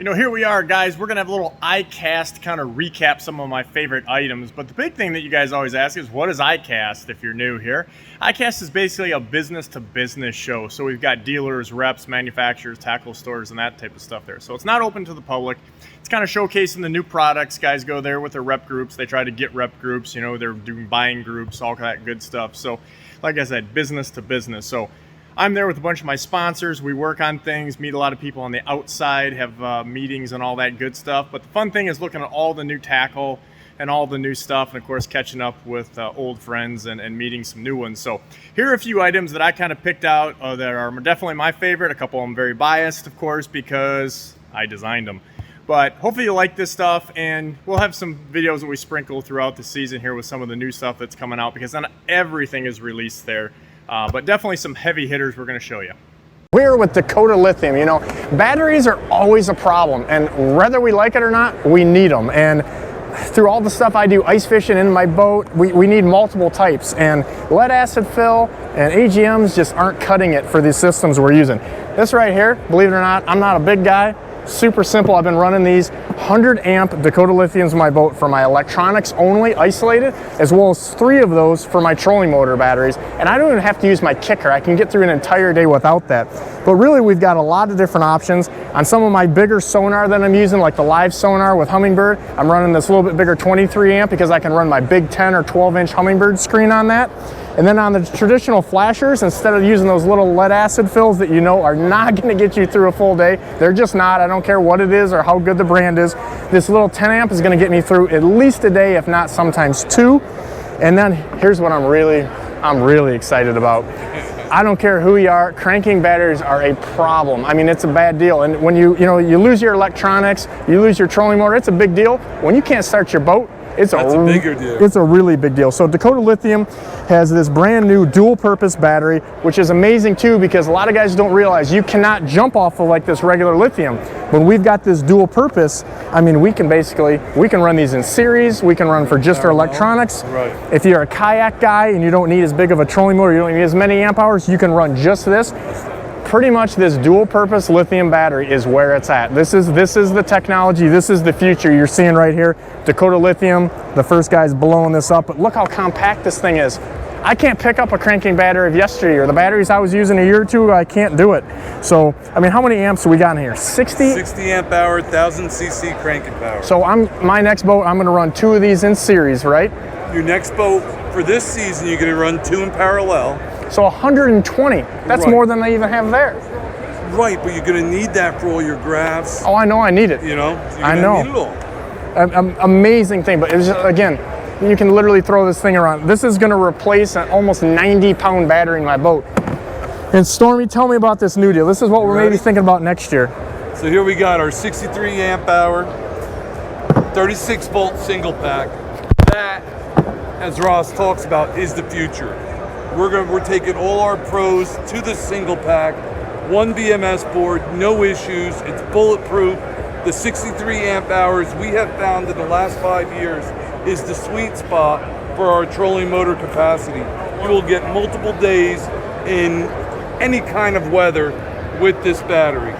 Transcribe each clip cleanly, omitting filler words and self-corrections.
You know, here we are, guys. We're going to have a little ICAST kind of recap some of my favorite items. But the big thing that you guys always ask is, what is ICAST if you're new here? ICAST is basically a business-to-business show. So we've got dealers, reps, manufacturers, tackle stores, and that type of stuff there. So it's not open to the public. It's kind of showcasing the new products. Guys go there with their rep groups. They try to get rep groups. You know, they're doing buying groups, all that good stuff. So like I said, business to business. So I'm there with a bunch of my sponsors. We work on things, meet a lot of people on the outside, have meetings and all that good stuff. But the fun thing is looking at all the new tackle and all the new stuff, and of course catching up with old friends and meeting some new ones. So here are a few items that I kind of picked out that are definitely my favorite. A couple of them very biased, of course, because I designed them. But hopefully you like this stuff, and we'll have some videos that we sprinkle throughout the season here with some of the new stuff that's coming out, because not everything is released there. But definitely some heavy hitters we're going to show you. We're with Dakota Lithium. You know, batteries are always a problem, and whether we like it or not, we need them. And through all the stuff I do ice fishing in my boat, we need multiple types, and lead acid fill and AGMs just aren't cutting it for these systems we're using. This right here, believe it or not, I'm not a big guy. Super simple. I've been running these 100 amp Dakota Lithiums in my boat for my electronics only, isolated, as well as 3 of those for my trolling motor batteries. And I don't even have to use my kicker. I can get through an entire day without that. But really, we've got a lot of different options. On some of my bigger sonar that I'm using, like the live sonar with Humminbird, I'm running this little bit bigger 23 amp because I can run my big 10 or 12 inch Humminbird screen on that. And then on the traditional flashers, instead of using those little lead acid fills that you know are not going to get you through a full day, they're just not. I don't care what it is or how good the brand is. This little 10 amp is going to get me through at least a day, if not sometimes 2. And then here's what I'm really excited about. I don't care who you are, cranking batteries are a problem. I mean, it's a bad deal. And when you lose your electronics, you lose your trolling motor, it's a big deal. When you can't start your boat, it's a bigger deal. It's a really big deal. So Dakota Lithium has this brand new dual purpose battery, which is amazing too, because a lot of guys don't realize you cannot jump off of like this regular lithium. When we've got this dual purpose, I mean, we can run these in series, we can run for just our electronics. Right. If you're a kayak guy and you don't need as big of a trolling motor, you don't need as many amp hours, you can run just this. Pretty much this dual purpose lithium battery is where it's at. This is the technology, this is the future you're seeing right here. Dakota Lithium, the first guy's blowing this up, but look how compact this thing is. I can't pick up a cranking battery of yesteryear. The batteries I was using a year or two ago, I can't do it. So, I mean, how many amps do we got in here? 60? 60 amp hour, 1000 cc cranking power. So my next boat, I'm gonna run 2 of these in series, right? Your next boat for this season, you're gonna run 2 in parallel. So 120, that's more than they even have there. Right, but you're gonna need that for all your graphs. Oh, I know I need it. You know, so I know. Need it all. Amazing thing, but it's just, again, you can literally throw this thing around. This is gonna replace an almost 90-pound battery in my boat. And Stormy, tell me about this new deal. This is what we're maybe thinking about next year. So here we got our 63 amp hour, 36 volt single pack. That, as Ross talks about, is the future. We're taking all our pros to the single pack, 1 BMS board, no issues, it's bulletproof. The 63 amp hours we have found in the last 5 years is the sweet spot for our trolling motor capacity. You will get multiple days in any kind of weather with this battery.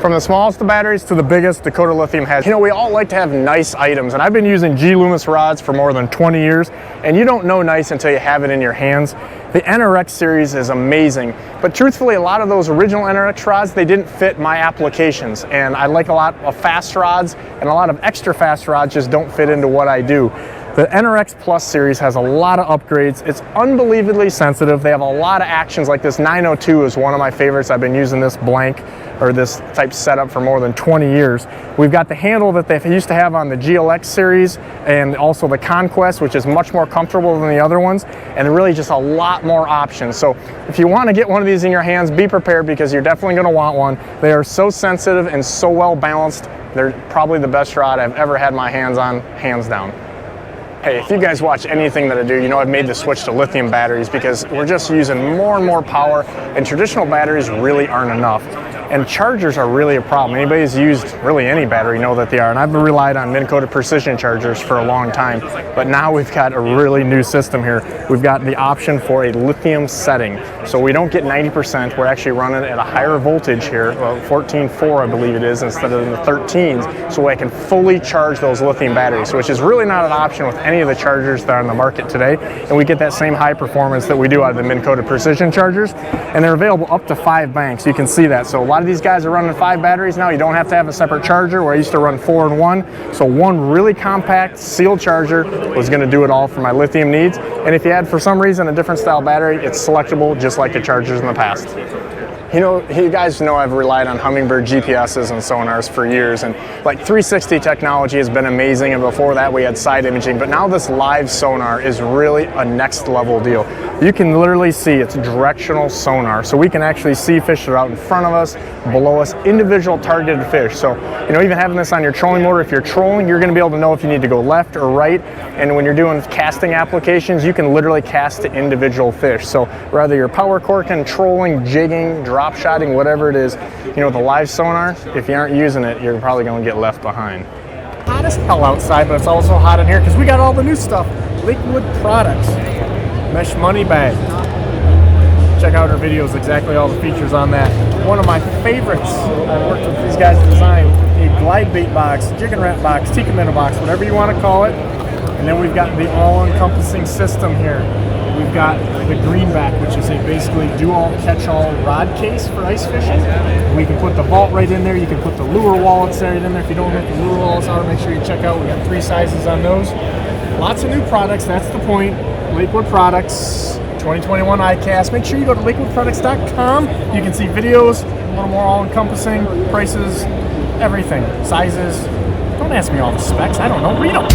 From the smallest of batteries to the biggest, Dakota Lithium has. You know, we all like to have nice items, and I've been using G Loomis rods for more than 20 years, and you don't know nice until you have it in your hands. The NRX series is amazing, but truthfully, a lot of those original NRX rods, they didn't fit my applications, and I like a lot of fast rods, and a lot of extra fast rods just don't fit into what I do. The NRX Plus series has a lot of upgrades. It's unbelievably sensitive. They have a lot of actions, like this 902 is one of my favorites. I've been using this blank or this type setup for more than 20 years. We've got the handle that they used to have on the GLX series and also the Conquest, which is much more comfortable than the other ones, and really just a lot more options. So if you want to get one of these in your hands, be prepared because you're definitely going to want one. They are so sensitive and so well balanced. They're probably the best rod I've ever had my hands on, hands down. Hey, if you guys watch anything that I do, you know I've made the switch to lithium batteries because we're just using more and more power, and traditional batteries really aren't enough. And chargers are really a problem. Anybody who's used really any battery know that they are. And I've relied on Dakota Precision chargers for a long time. But now we've got a really new system here. We've got the option for a lithium setting. So we don't get 90%. We're actually running at a higher voltage here, 14.4 I believe it is, instead of in the 13s. So I can fully charge those lithium batteries, which is really not an option with any of the chargers that are on the market today. And we get that same high performance that we do out of the Dakota Precision chargers. And they're available up to 5 banks. You can see that. So a lot of these guys are running 5 batteries now. You don't have to have a separate charger, where I used to run 4 in 1. So one really compact sealed charger was going to do it all for my lithium needs. And if you had, for some reason, a different style battery, it's selectable just like the chargers in the past. You know, you guys know I've relied on Humminbird GPSs and sonars for years, and like 360 technology has been amazing, and before that we had side imaging, but now this live sonar is really a next level deal. You can literally see it's directional sonar, so we can actually see fish that are out in front of us, below us, individual targeted fish. So, you know, even having this on your trolling motor, if you're trolling, you're gonna be able to know if you need to go left or right, and when you're doing casting applications, you can literally cast to individual fish. So whether you're power corking, trolling, jigging, drop shotting, whatever it is, you know, with the live sonar, if you aren't using it, you're probably going to get left behind. Hot as hell outside, but it's also hot in here because we got all the new stuff. Lakewood products, mesh money bag. Check out our videos, exactly all the features on that. One of my favorites, I've worked with these guys to design a glide bait box, jig and wrap box, tiki minnow box, whatever you want to call it. And then we've got the all-encompassing system here. We've got the greenback, which is a basically do-all, catch-all rod case for ice fishing. We can put the vault right in there. You can put the lure wallets right in there. If you don't know what the lure wallets are, make sure you check out. We got 3 sizes on those. Lots of new products. That's the point. Lakewood Products, 2021 ICAST. Make sure you go to lakewoodproducts.com. You can see videos, a little more all-encompassing, prices, everything, sizes. Don't ask me all the specs. I don't know. Read them.